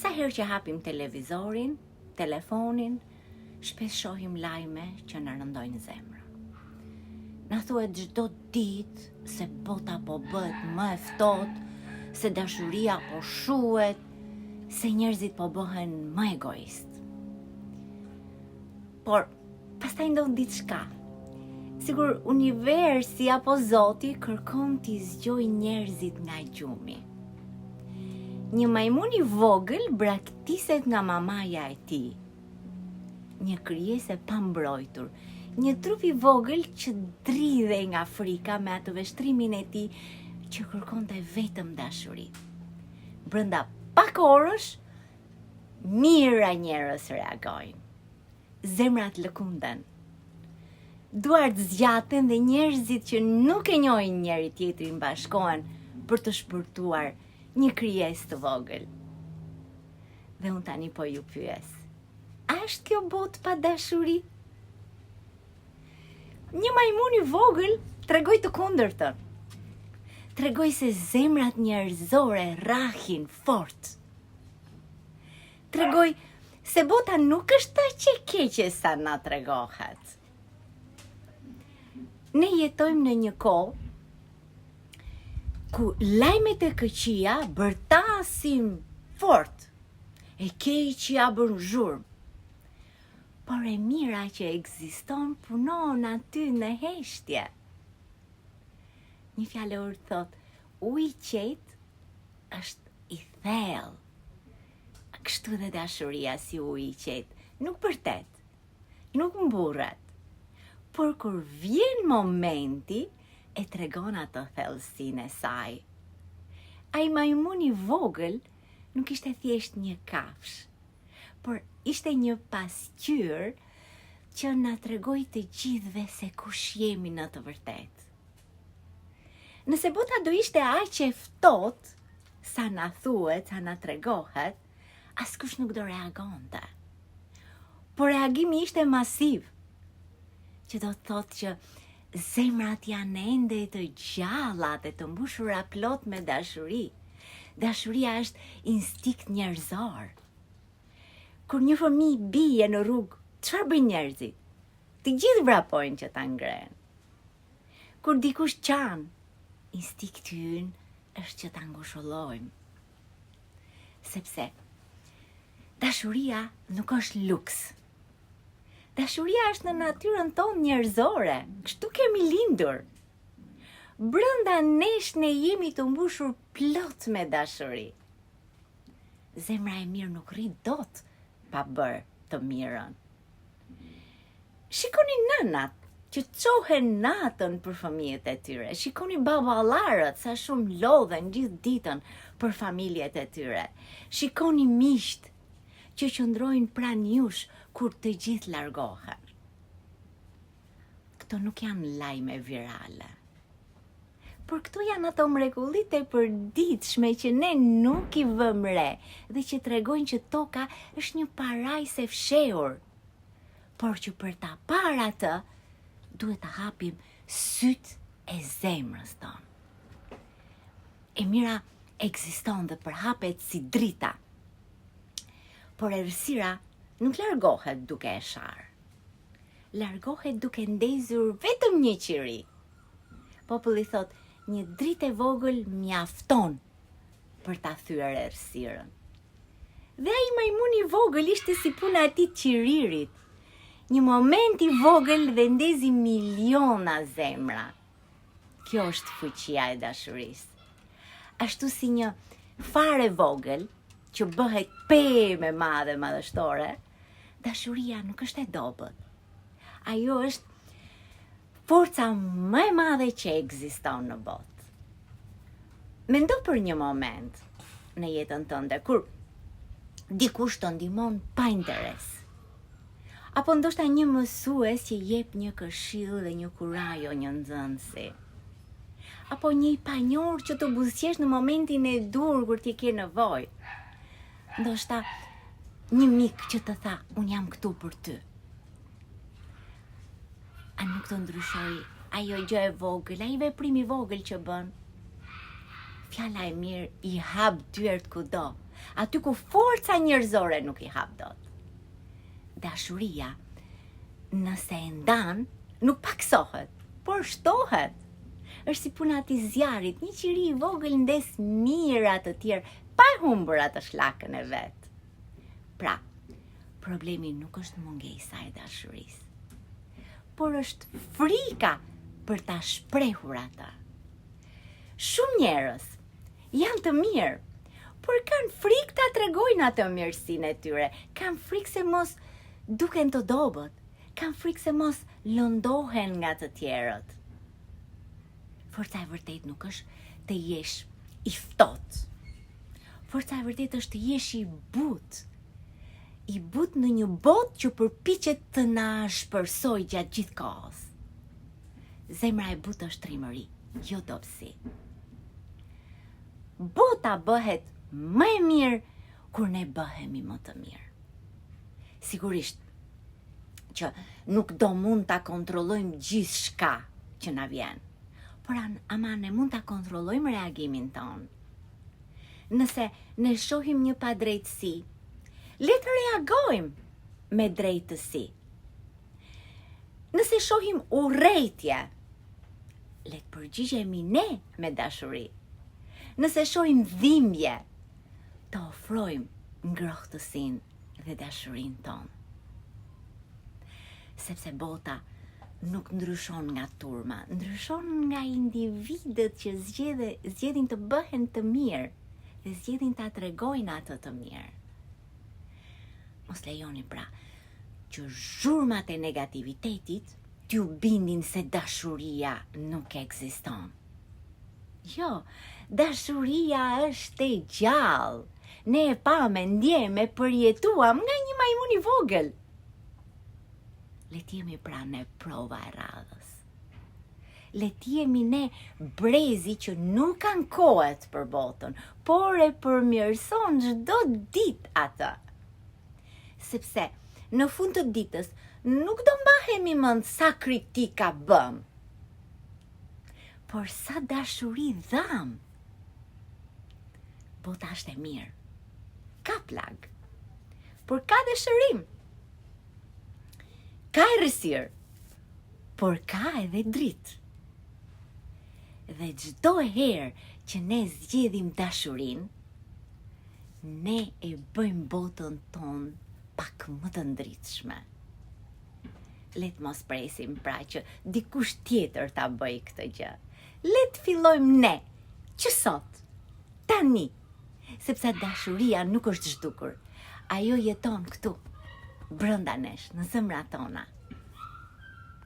Sa herë që hapim televizorin, telefonin, shpesh shohim lajme që na rëndojnë zemrën. Na thuhet çdo ditë se bota po bëhet më e ftohtë, se dashuria po shuhet, se njerëzit po bëhen më egoist. Por pastaj ndodh diçka. Sigur universi apo Zoti kërkon t'i zgjoj njerëzit nga gjumi. Një majmun i vogël braktiset nga mamaja e tij. Një krijesë e pambrojtur, një trup i vogël që dridhej nga frika me atë veshtrimin e tij që kërkonte vetëm dashuri. Brenda pak orësh, mijëra njerëz reagojnë. Zemrat lëkunden. Duart zgjaten dhe njerëzit që nuk e njohin njëri tjetrin bashkohen për të shpërtuar një krijesë të vogël. Dhe unë tani po ju pyes, a është kjo botë pa dashuri? Një majmun i vogël tregoi të kundërtën. Tregoi se zemrat njerëzore rrahin fort. Tregoi se bota nuk është aq e keqe sa na tregohet. Ne jetojmë në një kohë ku lajmet e këqija bërtasin fort, e keqja bën zhurmë. Por e mira që ekziston punon aty në heshtje. Një fjalor thot, uji i qetë është i thellë. Kështu dhe dashuria si uji i qetë, nuk përtet, nuk mburret. Por kur vjen momenti, e tregon atë thellësinë e saj. Ai majmun i vogël nuk ishte thjesht një kafshë, por ishte një pasqyrë që na tregoi të gjithëve se kush jemi në të vërtetë. Nëse bota do ishte aq e ftohtë, sa na thuhet, sa na tregohet, askush nuk do reagonte. Por reagimi ishte masiv, që do të thotë që zemrat janë ende të gjalla dhe të mbushura plot me dashuri. Dashuria është instinkt njerëzor. Kur një fëmijë bie në rrugë, çfarë bëjnë njerëzit? Të gjithë vrapojnë që ta ngrenë. Kur dikush qan, instinkti ynë është që ta ngushëllojmë. Sepse dashuria nuk është luks. Dashuria është në natyrën tonë njerëzore, kështu kemi lindur. Brenda nesh ne jemi të mbushur plot me dashuri. Zemra e mirë nuk rrit dot pa bërë të mirën. Shikoni nënat që çohen natën për fëmijët e tyre. Shikoni baballarët sa shumë lodhen gjithë ditën për familjet e tyre. Shikoni miqt që qëndrojnë pranë jush kur të gjithë largohen. Këto nuk janë lajme virale. Por këto janë ato mrekullitë e përditshme që ne nuk i vëmë re dhe që tregojnë që toka është një parajs e fshehur. Por që për ta parë atë, duhet të hapim syt e zemrës tonë. E mira ekziston dhe përhapet si drita. Por errësira nuk largohet duke e sharë. Largohet duke ndezur vetëm një qiri. Populli thot, një dritë e vogël mjafton për ta thyer errësirën. Dhe ai majmuni i vogël ishte si puna e tij qiririt. Një moment i vogël dhe ndezi miliona zemra. Kjo është fuqia e dashurisë. Ashtu si një fare vogël që bëhet pemë e madhe madhështore, dashuria nuk është e dobët. Ajo është forca më e madhe që ekziston në botë. Mendo për një moment në jetën tënde kur dikush të ndihmon pa interes. Apo ndoshta një mësues që jep një këshill dhe një kurajo një nxënësi. Apo një i panjohur që të buzëqesh në momentin e dur kur ti ke nevojë. Ndoshta një mik që të tha, unë jam këtu për ty. A nuk të ndryshoj ajo gjë e vogël, ai veprim i vogël që bën? Fjala e mirë i hap dyert kudo. aty ku forca njerëzore nuk i hap dot. Dashuria, nëse e ndan, nuk paksohet, por shtohet. Është si puna e zjarit, një qiri i vogël ndes mira të tjerë, pa e humbur atë shllakën e vet. Pra, problemi nuk është mungesa e dashurisë, por është frika për ta shprehur atë. Shumë njerëz janë të mirë, por kanë frikë ta tregojnë atë mirësinë e tyre, kanë frikë se mos duken të dobët, kanë frikë se mos lëndohen nga të tjerët. Forca e vërtet nuk është të jesh i ftohtë. Forca e vërtet është të jesh i butë në një botë që përpiqet të na shpërsojë gjatë gjithë kohës. Zemra e butë është trimëri, jo dobësi. Bota bëhet më e mirë kur ne bëhemi më të mirë. Sigurisht që nuk do mund ta kontrollojmë gjithçka që na vjen, por ama ne mund ta kontrollojmë reagimin ton. Nëse ne shohim një padrejtësi, le të reagojmë me drejtësi. Nëse shohim urrëtie, le të përgjigjemi ne me dashuri. Nëse shohim dhimbje, të ofrojmë ngrohtësinë dhe dashurinë tonë. Sepse bota nuk ndryshon nga turma, ndryshon nga individët që zgjedhin të bëhen të mirë dhe zgjedhin ta tregojnë atë të mirë. Mos lejoni pra që zhurmat e negativitetit t'ju bindin se dashuria nuk ekziston. Jo, dashuria është e gjallë. Ne e pam, e ndjem, e përjetuam nga një majmun i vogël. Le t'jemi pra ne prova e radhës. Le t'jemi ne brezi që nuk ankohet për botën, por e përmirëson çdo ditë atë. Sepse në fund të ditës nuk do mbahemi mend sa kritika bëm, por sa dashuri dham. Bota është e mirë, ka plag, por ka dëshirim. Ka errësirë, por ka edhe dritë. Dhe çdo herë që ne zgjedhim dashurinë, ne e bëjmë botën tonë pak më të ndritshme. Le të mos presim pra që dikush tjetër ta bëjë këtë gjë. Le të fillojmë ne, që sot, tani, sepse dashuria nuk është zhdukur. Ajo jeton këtu, brenda nesh, në zemrat tona.